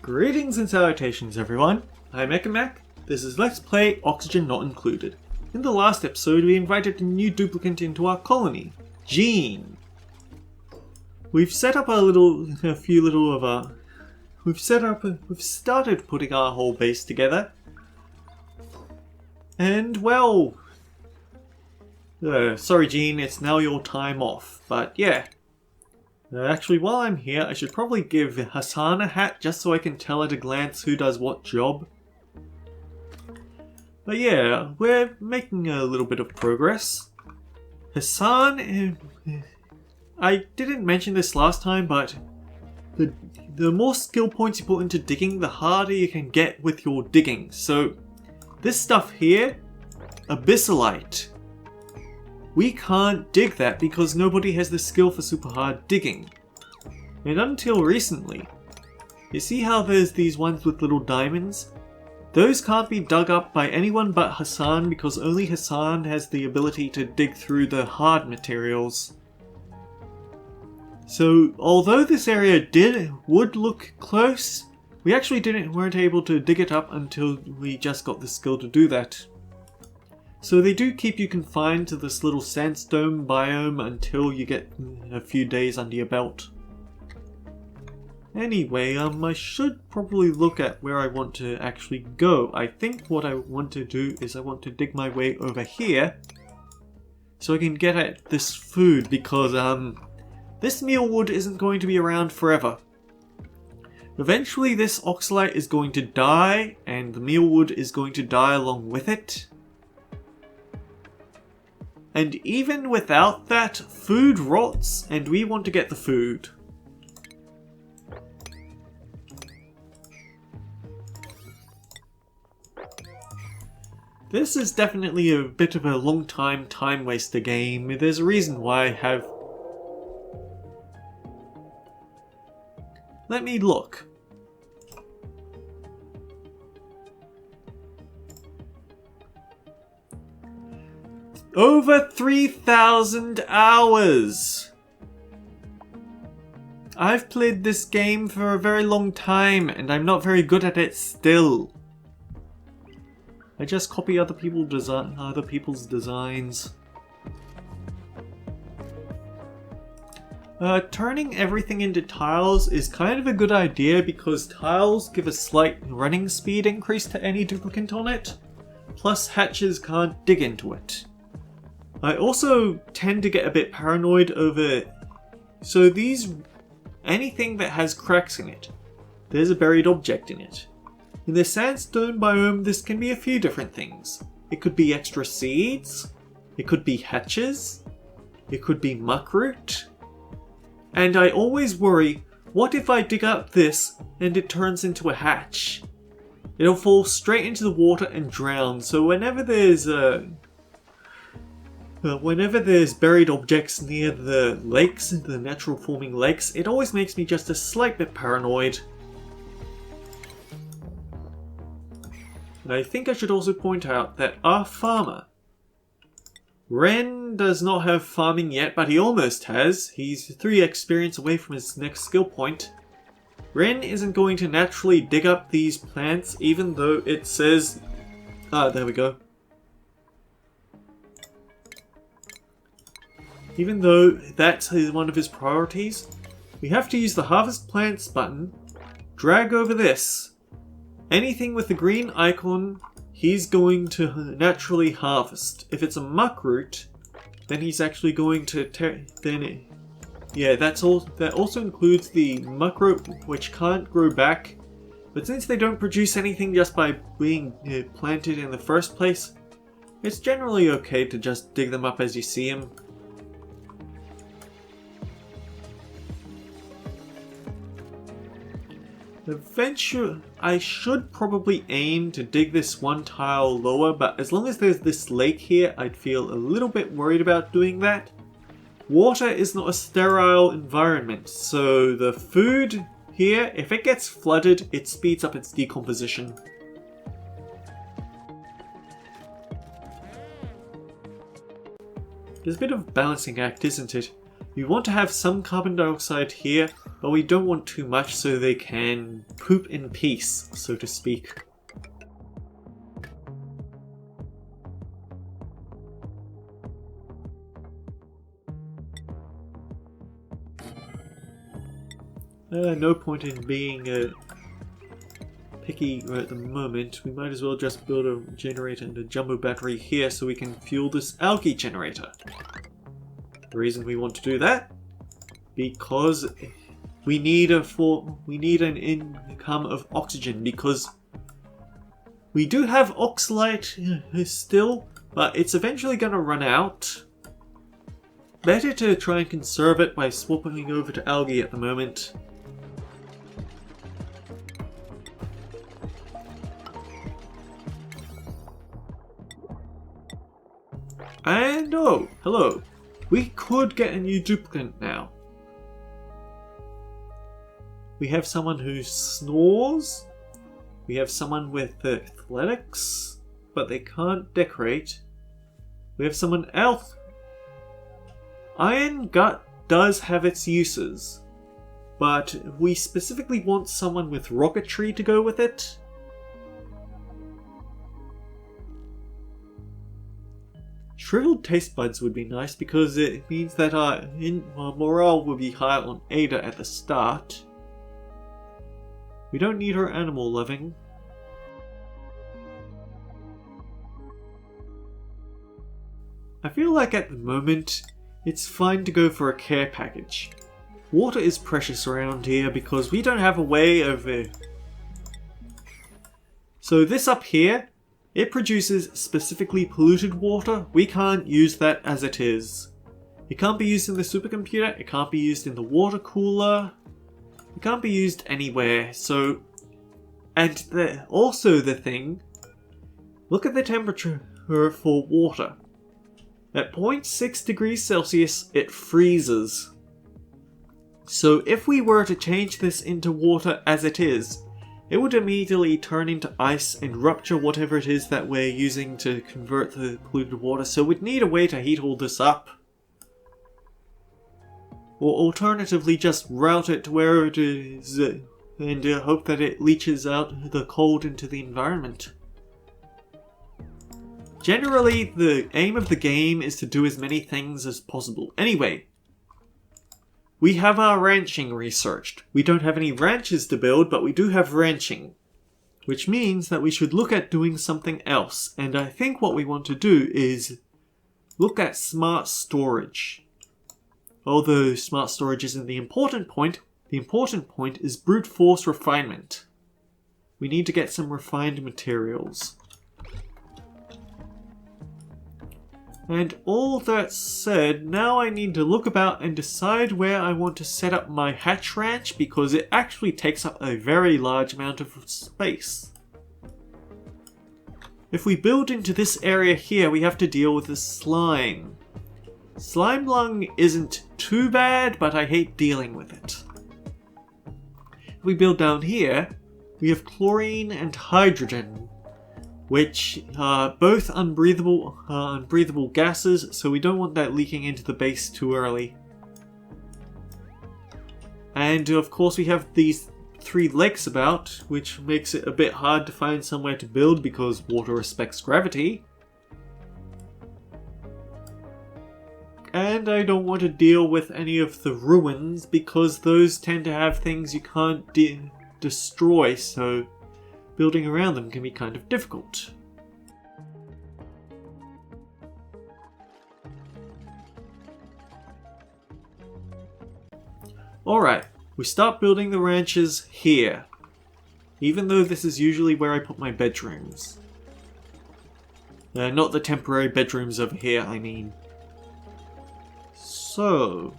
Greetings and salutations everyone, I'm Ekamac. This is Let's Play Oxygen Not Included. In the last episode we invited a new duplicant into our colony, Jean. We've set up we've started putting our whole base together. And well, sorry Jean, it's now your time off, but yeah. Actually, while I'm here, I should probably give Hassan a hat just so I can tell at a glance who does what job. But yeah, we're making a little bit of progress. Hassan, I didn't mention this last time, but the more skill points you put into digging, the harder you can get with your digging. So this stuff here, abyssalite. We can't dig that because nobody has the skill for super hard digging. And until recently, you see how there's these ones with little diamonds? Those can't be dug up by anyone but Hassan because only Hassan has the ability to dig through the hard materials. So although this area would look close, we actually weren't able to dig it up until we just got the skill to do that. So they do keep you confined to this little sandstone biome until you get a few days under your belt. Anyway, I should probably look at where I want to actually go. I think what I want to do is I want to dig my way over here so I can get at this food because this mealwood isn't going to be around forever. Eventually this oxalite is going to die and the mealwood is going to die along with it. And even without that, food rots, and we want to get the food. This is definitely a bit of a long time waster game. There's a reason why I have... Let me look. Over 3,000 hours! I've played this game for a very long time and I'm not very good at it still. I just copy other people's designs. Turning everything into tiles is kind of a good idea because tiles give a slight running speed increase to any duplicant on it. Plus hatches can't dig into it. I also tend to get a bit paranoid over... So anything that has cracks in it, there's a buried object in it. In the sandstone biome, this can be a few different things. It could be extra seeds, it could be hatches, it could be muckroot. And I always worry, what if I dig up this and it turns into a hatch? It'll fall straight into the water and drown, so whenever there's buried objects near the lakes, the natural forming lakes, it always makes me just a slight bit paranoid. And I think I should also point out that our farmer, Ren, does not have farming yet, but he almost has. He's 3 experience away from his next skill point. Ren isn't going to naturally dig up these plants, even though it says... there we go. Even though that's one of his priorities, we have to use the harvest plants button, drag over this. Anything with the green icon, he's going to naturally harvest. If it's a muckroot, then he's actually going to that also includes the muckroot which can't grow back. But since they don't produce anything just by being planted in the first place, it's generally okay to just dig them up as you see them. Eventually, I should probably aim to dig this one tile lower, but as long as there's this lake here, I'd feel a little bit worried about doing that. Water is not a sterile environment, so the food here, if it gets flooded, it speeds up its decomposition. There's a bit of a balancing act, isn't it? We want to have some carbon dioxide here, but we don't want too much so they can poop in peace, so to speak. No point in being picky at the moment. We might as well just build a generator and a jumbo battery here so we can fuel this algae generator. The reason we want to do that? Because we need an income of oxygen, because we do have oxalate still, but it's eventually going to run out. Better to try and conserve it by swapping over to algae at the moment. And oh, hello. We could get a new duplicant now. We have someone who snores. We have someone with athletics, but they can't decorate. We have someone else. Iron Gut does have its uses, but we specifically want someone with rocketry to go with it. Shriveled taste buds would be nice because it means that our morale will be high on Ada at the start. We don't need her animal loving. I feel like at the moment it's fine to go for a care package. Water is precious around here because we don't have a way of So this up here, it produces specifically polluted water. We can't use that as it is. It can't be used in the supercomputer, it can't be used in the water cooler, it can't be used anywhere. So, and also the thing, look at the temperature for water. At 0.6 degrees Celsius, it freezes. So if we were to change this into water as it is, it would immediately turn into ice and rupture whatever it is that we're using to convert the polluted water, so we'd need a way to heat all this up. Or alternatively just route it to where it is and hope that it leaches out the cold into the environment. Generally, the aim of the game is to do as many things as possible. Anyway, we have our ranching researched. We don't have any ranches to build, but we do have ranching. Which means that we should look at doing something else. And I think what we want to do is look at smart storage. Although smart storage isn't the important point is brute force refinement. We need to get some refined materials. And all that said, now I need to look about and decide where I want to set up my hatch ranch, because it actually takes up a very large amount of space. If we build into this area here, we have to deal with the slime. Slime lung isn't too bad, but I hate dealing with it. If we build down here, we have chlorine and hydrogen, which are both unbreathable gases, so we don't want that leaking into the base too early. And of course we have these 3 lakes about, which makes it a bit hard to find somewhere to build because water respects gravity. And I don't want to deal with any of the ruins because those tend to have things you can't destroy, so building around them can be kind of difficult. Alright, we start building the ranches here, even though this is usually where I put my bedrooms. Not the temporary bedrooms over here, I mean. So...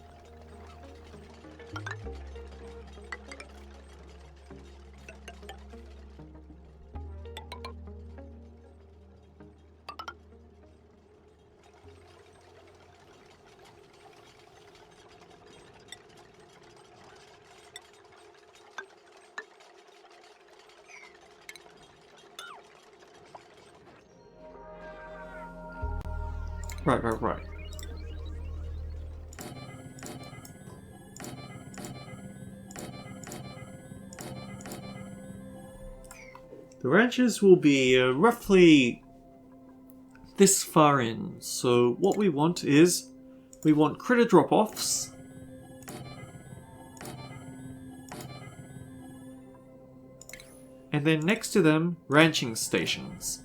Right. The ranches will be roughly this far in. So what we want is, we want critter drop-offs. And then next to them, ranching stations.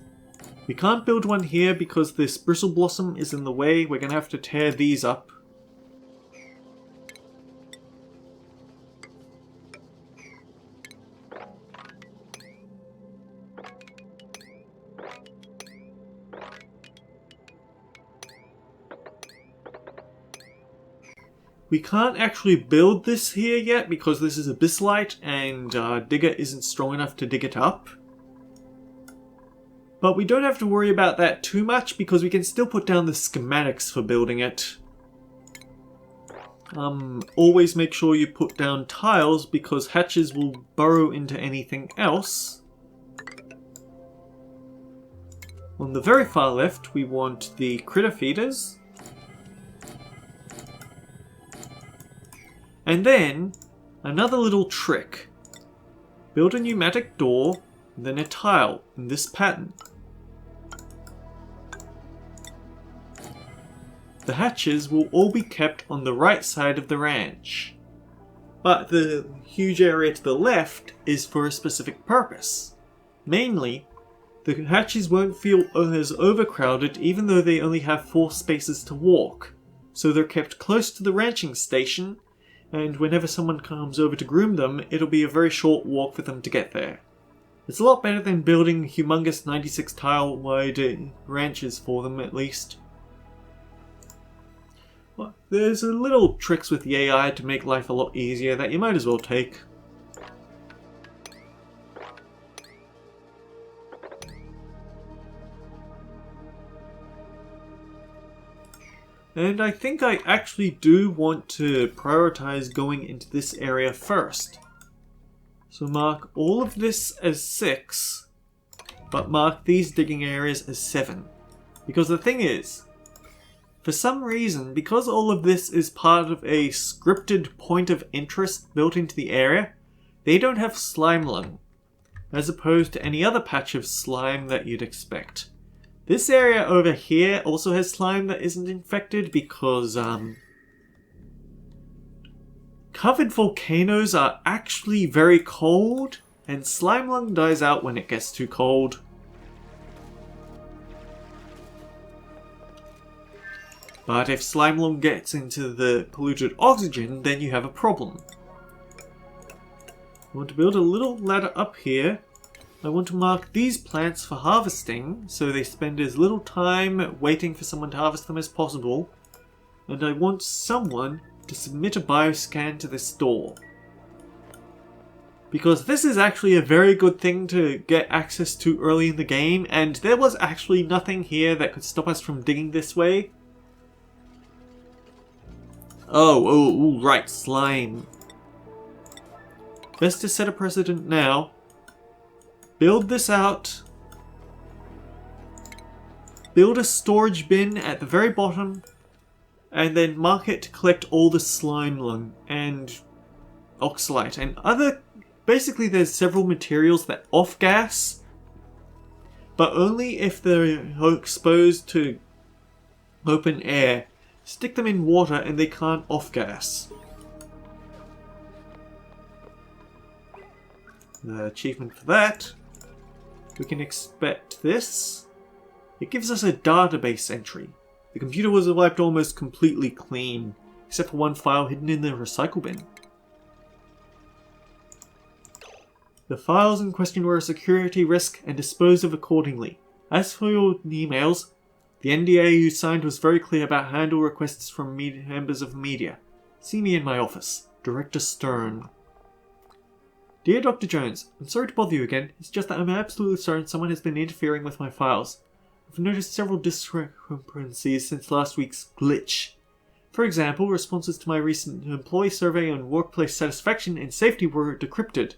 We can't build one here because this bristle blossom is in the way. We're going to have to tear these up. We can't actually build this here yet because this is abyssite and Digger isn't strong enough to dig it up. But we don't have to worry about that too much because we can still put down the schematics for building it. Always make sure you put down tiles because hatches will burrow into anything else. On the very far left we want the critter feeders. And then, another little trick. Build a pneumatic door, and then a tile in this pattern. The hatches will all be kept on the right side of the ranch. But the huge area to the left is for a specific purpose. Mainly, the hatches won't feel as overcrowded even though they only have 4 spaces to walk. So they're kept close to the ranching station, and whenever someone comes over to groom them, it'll be a very short walk for them to get there. It's a lot better than building humongous 96 tile wide ranches for them, at least. Well, there's a little tricks with the AI to make life a lot easier that you might as well take. And I think I actually do want to prioritize going into this area first. So mark all of this as 6, but mark these digging areas as 7. Because the thing is, for some reason, because all of this is part of a scripted point of interest built into the area, they don't have slime lung, as opposed to any other patch of slime that you'd expect. This area over here also has slime that isn't infected because covered volcanoes are actually very cold and slime lung dies out when it gets too cold. But if slime lung gets into the polluted oxygen, then you have a problem. I want to build a little ladder up here. I want to mark these plants for harvesting, so they spend as little time waiting for someone to harvest them as possible. And I want someone to submit a bioscan to this door. Because this is actually a very good thing to get access to early in the game, and there was actually nothing here that could stop us from digging this way. Oh, right, slime. Best to set a precedent now. Build this out. Build a storage bin at the very bottom. And then mark it to collect all the slime lung and oxalite and other... Basically there's several materials that off-gas. But only if they're exposed to open air. Stick them in water and they can't off-gas. The achievement for that. We can expect this. It gives us a database entry. The computer was wiped almost completely clean, except for one file hidden in the recycle bin. The files in question were a security risk and disposed of accordingly. As for your emails, the NDA you signed was very clear about handle requests from members of the media. See me in my office. Director Stern. Dear Dr. Jones, I'm sorry to bother you again. It's just that I'm absolutely certain someone has been interfering with my files. I've noticed several discrepancies since last week's glitch. For example, responses to my recent employee survey on workplace satisfaction and safety were decrypted,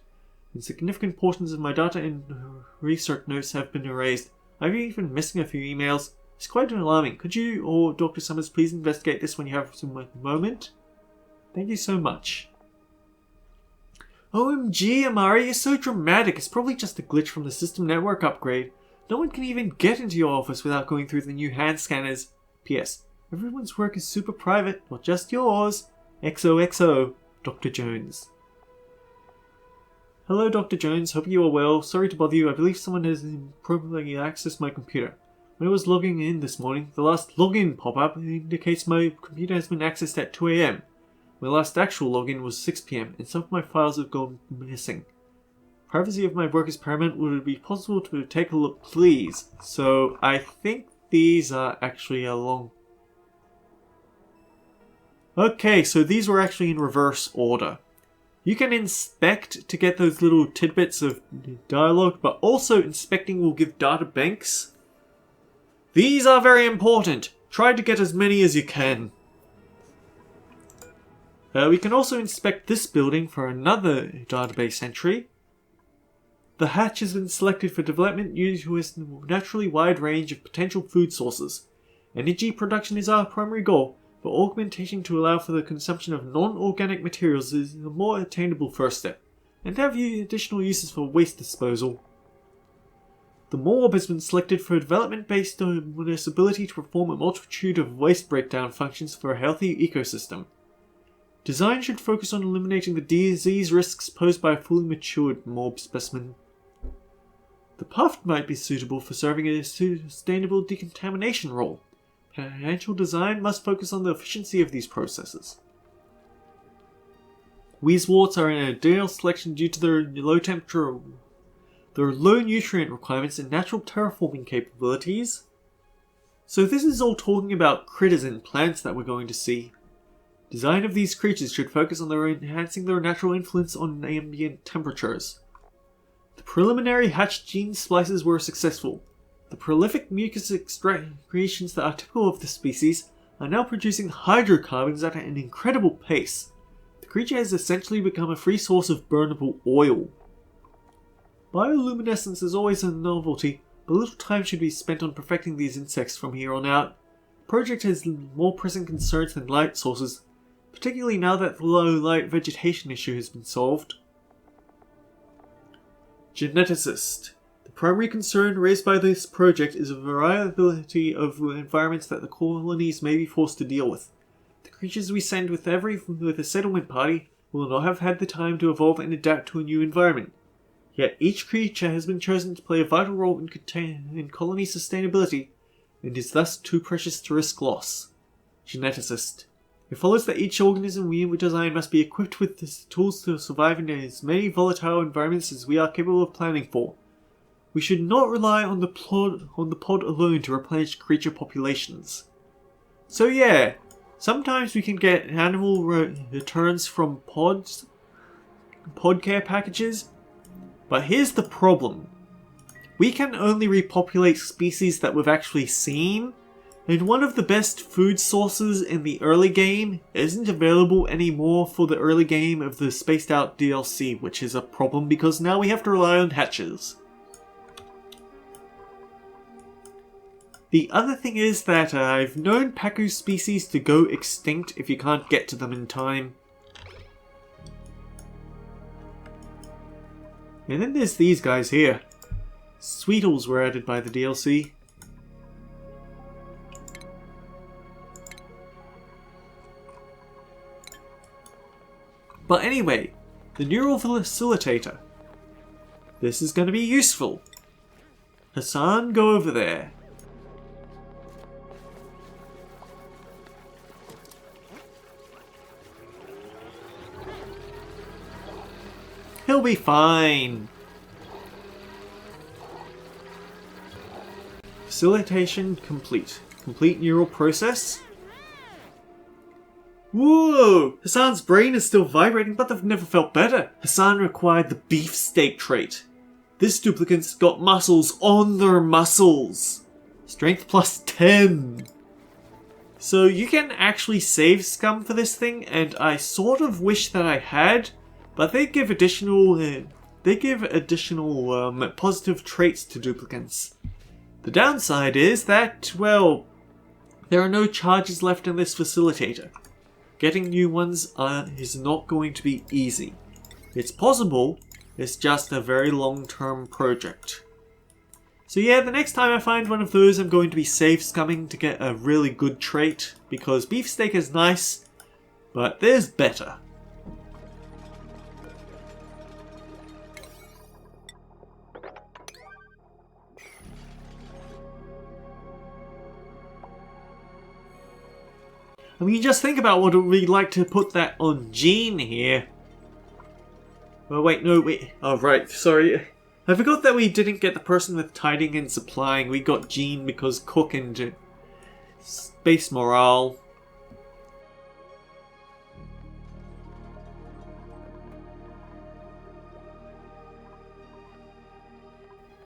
and significant portions of my data and research notes have been erased. I'm even missing a few emails. It's quite alarming. Could you or Dr. Summers please investigate this when you have some moment? Thank you so much. OMG, Amari, you're so dramatic. It's probably just a glitch from the system network upgrade. No one can even get into your office without going through the new hand scanners. P.S. Everyone's work is super private, not just yours. XOXO, Dr. Jones. Hello, Dr. Jones. Hope you are well. Sorry to bother you. I believe someone has improperly accessed my computer. When I was logging in this morning, the last login pop-up indicates my computer has been accessed at 2 AM. My last actual login was 6 PM, and some of my files have gone missing. Privacy of my work is paramount. Would it be possible to take a look, please? So, I think these are actually along... Okay, so these were actually in reverse order. You can inspect to get those little tidbits of dialogue, but also inspecting will give data banks. These are very important. Try to get as many as you can. We can also inspect this building for another database entry. The hatch has been selected for development using a naturally wide range of potential food sources. Energy production is our primary goal, but augmentation to allow for the consumption of non-organic materials is a more attainable first step, and have additional uses for waste disposal. The morb has been selected for development based on its ability to perform a multitude of waste breakdown functions for a healthy ecosystem. Design should focus on eliminating the disease risks posed by a fully matured morb specimen. The puffed might be suitable for serving a sustainable decontamination role. Financial design must focus on the efficiency of these processes. Wheezeworts are an ideal selection due to their low temperature, their low nutrient requirements and natural terraforming capabilities. So this is all talking about critters and plants that we're going to see. Design of these creatures should focus on enhancing their natural influence on ambient temperatures. The preliminary hatched gene splices were successful. The prolific mucus excretions that are typical of the species are now producing hydrocarbons at an incredible pace. The creature has essentially become a free source of burnable oil. Bioluminescence is always a novelty, but little time should be spent on perfecting these insects from here on out. The project has more pressing concerns than light sources, particularly now that the low light vegetation issue has been solved. Geneticist. The primary concern raised by this project is the variability of environments that the colonies may be forced to deal with. The creatures we send with a settlement party will not have had the time to evolve and adapt to a new environment. Yet each creature has been chosen to play a vital role in colony sustainability, and is thus too precious to risk loss. Geneticist. It follows that each organism we design must be equipped with the tools to survive in as many volatile environments as we are capable of planning for. We should not rely on the pod alone to replenish creature populations. So yeah, sometimes we can get animal returns from pod care packages, but here's the problem. We can only repopulate species that we've actually seen, and one of the best food sources in the early game isn't available anymore for the early game of the Spaced Out DLC, which is a problem because now we have to rely on hatches. The other thing is that I've known Pacu species to go extinct if you can't get to them in time. And then there's these guys here. Sweetles were added by the DLC. But anyway, the neural facilitator. This is going to be useful. Hassan, go over there. He'll be fine. Facilitation complete. Complete neural process. Whoa! Hassan's brain is still vibrating, but they've never felt better. Hassan required the beefsteak trait. This duplicant's got muscles on their muscles. Strength plus 10. So you can actually save scum for this thing, and I sort of wish that I had, but they give additional positive traits to duplicants. The downside is that, well, there are no charges left in this facilitator. Getting new ones is not going to be easy. It's possible, it's just a very long-term project. So yeah, the next time I find one of those, I'm going to be save scumming to get a really good trait, because beefsteak is nice, but there's better. I mean, just think about what it would be like to put that on Jean here. Oh wait, no, wait. Oh right, sorry. I forgot that we didn't get the person with tiding and supplying. We got Jean because cook and space morale.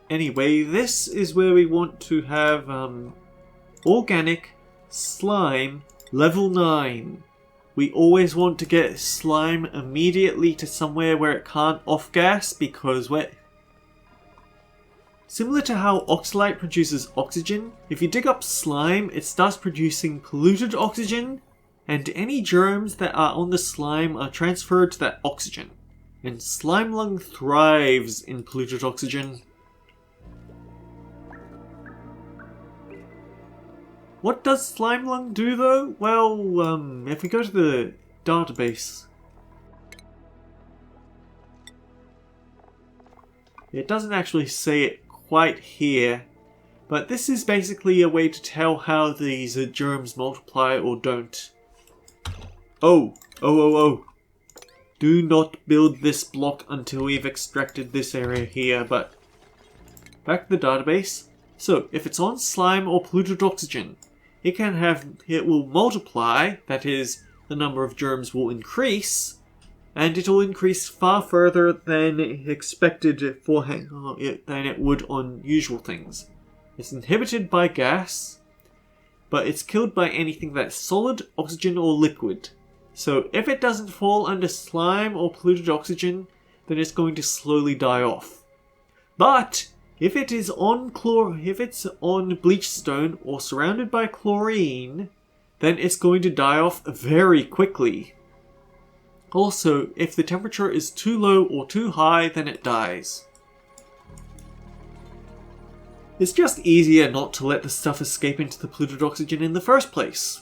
Anyway, this is where we want to have organic slime level 9. We always want to get slime immediately to somewhere where it can't off-gas, because similar to how oxalate produces oxygen, if you dig up slime, it starts producing polluted oxygen, and any germs that are on the slime are transferred to that oxygen. And slime lung thrives in polluted oxygen. What does slime lung do though? Well, if we go to the database, it doesn't actually say it quite here, but this is basically a way to tell how these germs multiply or don't. Oh. Do not build this block until we've extracted this area here, but back to the database. So, if it's on slime or polluted oxygen, it will multiply, that is, the number of germs will increase, and it will increase far further than expected than it would on usual things. It's inhibited by gas, but it's killed by anything that's solid, oxygen, or liquid. So if it doesn't fall under slime or polluted oxygen, then it's going to slowly die off. But if it's on bleachstone or surrounded by chlorine, then it's going to die off very quickly. Also, if the temperature is too low or too high, then it dies. It's just easier not to let the stuff escape into the polluted oxygen in the first place.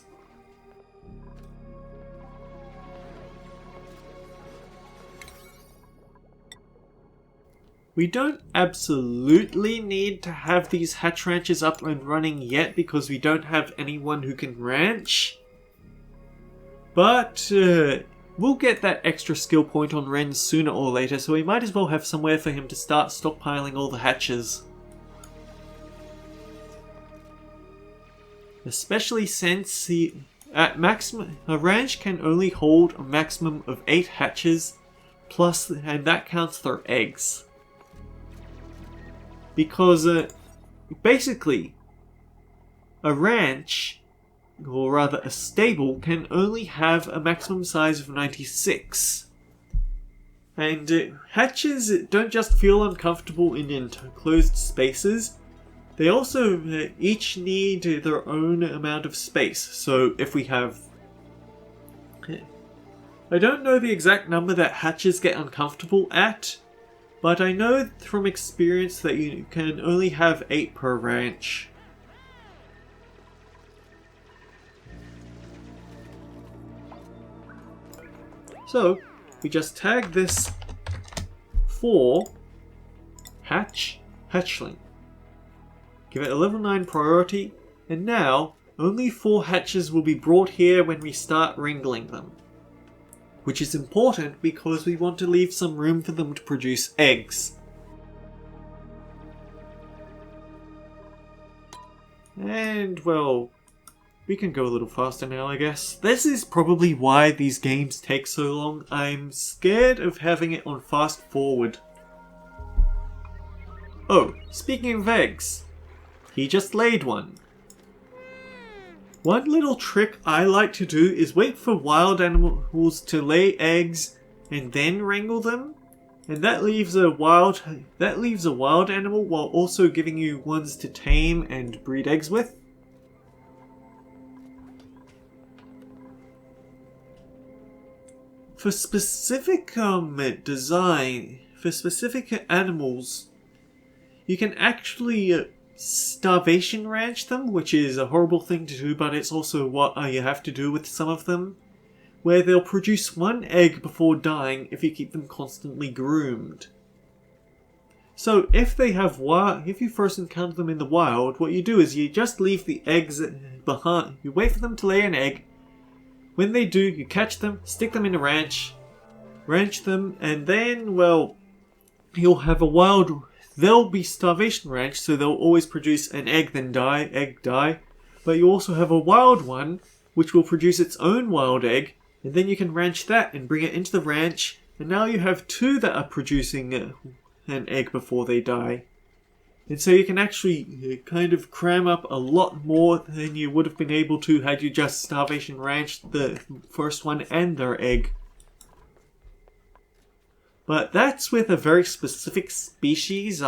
We don't absolutely need to have these hatch ranches up and running yet because we don't have anyone who can ranch. But we'll get that extra skill point on Ren sooner or later, so we might as well have somewhere for him to start stockpiling all the hatches. Especially since a ranch can only hold a maximum of 8 hatches, and that counts their eggs. Because basically, a ranch, or rather a stable, can only have a maximum size of 96. And hatches don't just feel uncomfortable in enclosed spaces, they also each need their own amount of space. So if we have... I don't know the exact number that hatches get uncomfortable at, but I know from experience that you can only have 8 per ranch. So, we just tag this for hatchling. Give it a level 9 priority, and now only 4 hatches will be brought here when we start wrangling them. Which is important because we want to leave some room for them to produce eggs. And, well, we can go a little faster now, I guess. This is probably why these games take so long. I'm scared of having it on fast forward. Oh, speaking of eggs, he just laid one. One little trick I like to do is wait for wild animals to lay eggs and then wrangle them, and that leaves a wild animal while also giving you ones to tame and breed eggs with. For specific design, for specific animals, you can actually starvation ranch them, which is a horrible thing to do, but it's also what you have to do with some of them, where they'll produce one egg before dying if you keep them constantly groomed. So if you first encounter them in the wild, what you do is you just leave the eggs behind. You wait for them to lay an egg. When they do, you catch them, stick them in a ranch them, and then, well, you'll have a wild. They'll be starvation ranch, so they'll always produce an egg, then die. But you also have a wild one, which will produce its own wild egg, and then you can ranch that and bring it into the ranch, and now you have two that are producing an egg before they die. And so you can actually kind of cram up a lot more than you would have been able to had you just starvation ranched the first one and their egg. But that's with a very specific species.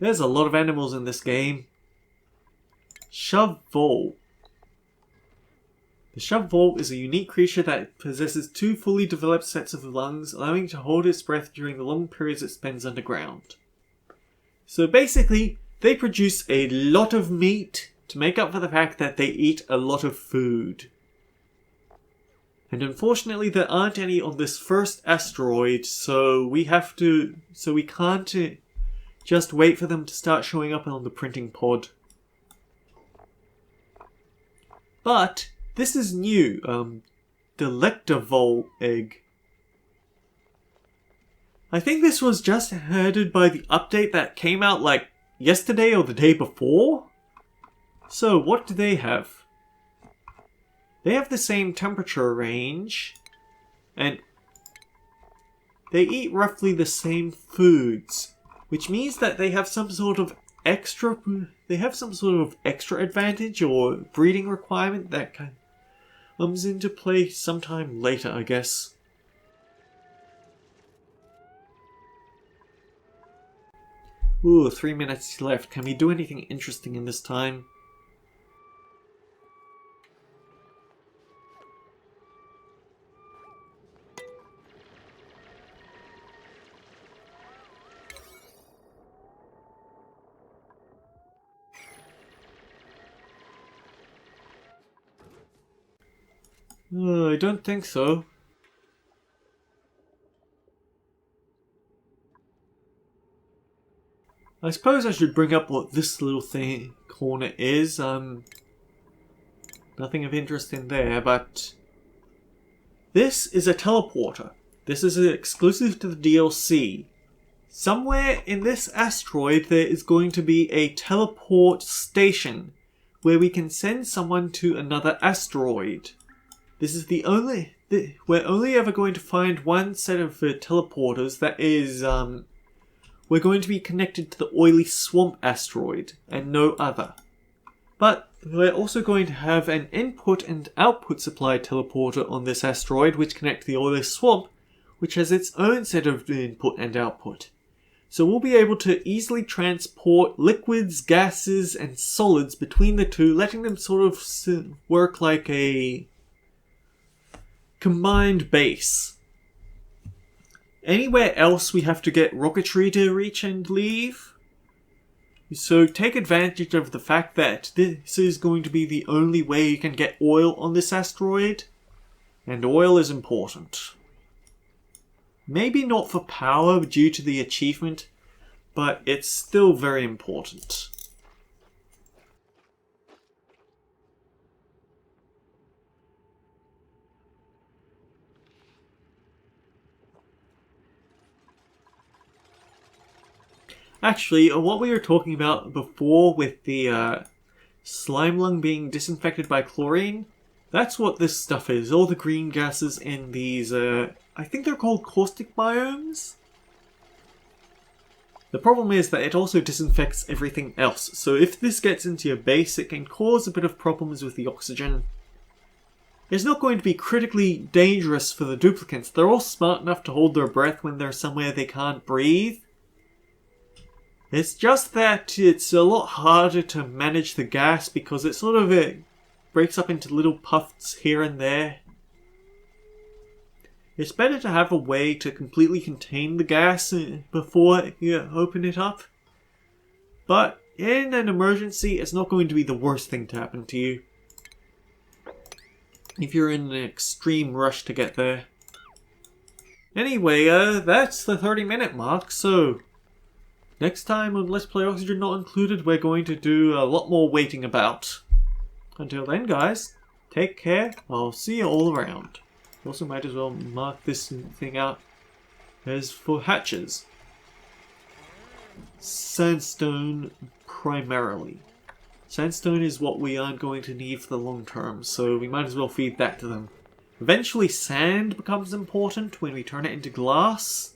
There's a lot of animals in this game. Shove-vole. The shove-vole is a unique creature that possesses two fully developed sets of lungs, allowing it to hold its breath during the long periods it spends underground. So basically, they produce a lot of meat to make up for the fact that they eat a lot of food. And unfortunately, there aren't any on this first asteroid, so we can't just wait for them to start showing up on the printing pod. But this is new, the Lectavole egg. I think this was just added by the update that came out like yesterday or the day before. So what do they have? They have the same temperature range, and they eat roughly the same foods, which means that they have some sort of extra advantage or breeding requirement that comes into play sometime later, I guess. Ooh, 3 minutes left. Can we do anything interesting in this time? I don't think so. I suppose I should bring up what this little corner is. Nothing of interest in there, but this is a teleporter. This is exclusive to the DLC. Somewhere in this asteroid there is going to be a teleport station where we can send someone to another asteroid. This is we're only ever going to find one set of teleporters that is, we're going to be connected to the oily swamp asteroid and no other. But we're also going to have an input and output supply teleporter on this asteroid which connect to the oily swamp, which has its own set of input and output. So we'll be able to easily transport liquids, gases, and solids between the two, letting them sort of work like a combined base. Anywhere else we have to get rocketry to reach and leave. So take advantage of the fact that this is going to be the only way you can get oil on this asteroid. And oil is important. Maybe not for power due to the achievement, but it's still very important. Actually, what we were talking about before with the slime lung being disinfected by chlorine, that's what this stuff is. All the green gases in these, I think they're called caustic biomes? The problem is that it also disinfects everything else, so if this gets into your base, it can cause a bit of problems with the oxygen. It's not going to be critically dangerous for the duplicants. They're all smart enough to hold their breath when they're somewhere they can't breathe. It's just that it's a lot harder to manage the gas because it sort of breaks up into little puffs here and there. It's better to have a way to completely contain the gas before you open it up. But in an emergency, it's not going to be the worst thing to happen to you. If you're in an extreme rush to get there. Anyway, that's the 30-minute mark, so next time on Let's Play Oxygen Not Included, we're going to do a lot more waiting about. Until then, guys, take care. I'll see you all around. Also might as well mark this thing out as for hatches. Sandstone primarily. Sandstone is what we aren't going to need for the long term, so we might as well feed that to them. Eventually sand becomes important when we turn it into glass,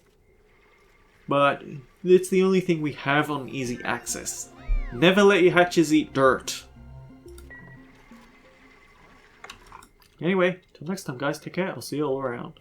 but it's the only thing we have on easy access. Never let your hatches eat dirt. Anyway, till next time guys, take care, I'll see you all around.